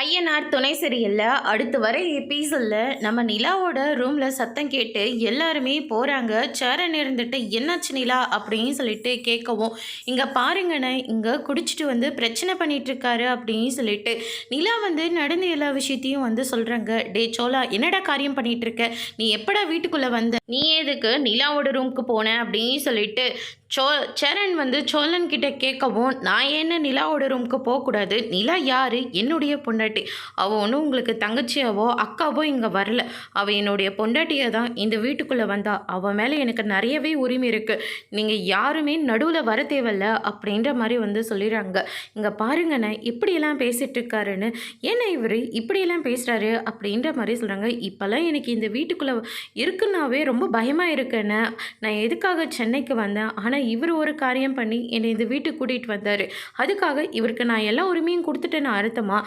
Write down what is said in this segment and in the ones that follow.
ஐயனார் துணை சரியில்லை. அடுத்து வர எபிசோடில் நம்ம நிலாவோட ரூமில் சத்தம் கேட்டு எல்லாருமே போகிறாங்க. சேரன் இருந்துட்டு என்னாச்சு நிலா அப்படின்னு சொல்லிட்டு கேட்கவும், இங்கே பாருங்கண்ணே இங்கே குடிச்சிட்டு வந்து பிரச்சனை பண்ணிகிட்ருக்காரு அப்படின்னு சொல்லிட்டு நிலா வந்து நடந்த எல்லா விஷயத்தையும் வந்து சொல்கிறாங்க. டே சோலா, என்னடா காரியம் பண்ணிகிட்ருக்க? நீ எப்படா வீட்டுக்குள்ளே வந்த? நீ எதுக்கு நிலாவோட ரூமுக்கு போன அப்படின்னு சொல்லிட்டு சரண் வந்து சோழன் கிட்ட கேட்கவும், நான் என்ன நிலாவோட ரூமுக்கு போகக்கூடாது? நிலா யார்? என்னுடைய பொண்டாட்டி. அவள் ஒன்றும் உங்களுக்கு தங்கச்சியாவோ அக்காவோ இங்கே வரல. அவள் என்னுடைய பொண்டாட்டியை தான் இந்த வீட்டுக்குள்ளே வந்தா. அவள் மேலே எனக்கு நிறையவே உரிமை இருக்குது. நீங்கள் யாருமே நடுவில் வர தேவையில்ல அப்படின்ற மாதிரி வந்து சொல்லிடுறாங்க. இங்கே பாருங்கண்ணே இப்படியெல்லாம் பேசிகிட்டு இருக்காருன்னு, ஏன்னா இவர் இப்படியெல்லாம் பேசுகிறாரு அப்படின்ற மாதிரி சொல்கிறாங்க. இப்போல்லாம் எனக்கு இந்த வீட்டுக்குள்ளே இருக்குன்னாவே ரொம்ப பயமாக இருக்குன்னு. நான் எதுக்காக சென்னைக்கு வந்தேன், ஆனால் இவர் ஒரு காரியம் பண்ணி என்னை இந்த வீட்டுக்கு கூட்டிகிட்டு வந்தார். அதுக்காக இவருக்கு நான் எல்லா உரிமையும் கொடுத்துட்டேன்னு அர்த்தமா?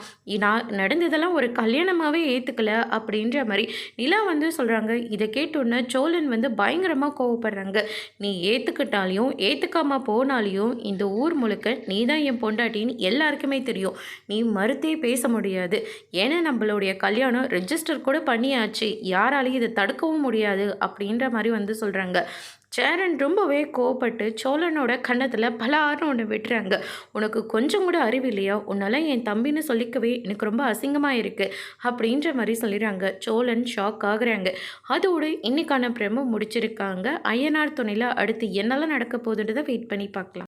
நான் நடந்ததெல்லாம் ஒரு கல்யாணமாகவே ஏற்றுக்கல அப்படின்ற மாதிரி நிலா வந்து சொல்கிறாங்க. இதை கேட்டோன்னே சோழன் வந்து பயங்கரமாக கோவப்படுறாங்க. நீ ஏற்றுக்கிட்டாலையும் ஏற்றுக்காமல் போனாலையும் இந்த ஊர் முழுக்க நீ தான் என் பொண்டாட்டின்னு எல்லாருக்குமே தெரியும். நீ மறுத்தே பேச முடியாது. ஏன்னா நம்மளுடைய கல்யாணம் ரெஜிஸ்டர் கூட பண்ணியாச்சு. யாராலையும் இதை தடுக்கவும் முடியாது அப்படின்ற மாதிரி வந்து சொல்கிறாங்க. சேரன் ரொம்பவே கோவப்பட்டு சோழனோட கன்னத்தில் பலாருன்னு ஒன்று விட்டுறாங்க. உனக்கு கொஞ்சம் கூட அறிவு இல்லையா? உன்னால என் தம்பின்னு சொல்லிக்கவே எனக்கு ரொம்ப அசிங்கமாக இருக்குது அப்படின்ற மாதிரி சொல்லிடுறாங்க. சோழன் ஷாக் ஆகுறாங்க. அதோடு இன்னைக்கான பிரமோ முடிச்சிருக்காங்க. ஐயனார் துணையில் அடுத்து என்னெல்லாம் நடக்க போகுதுன்றதை வெயிட் பண்ணி பார்க்கலாம்.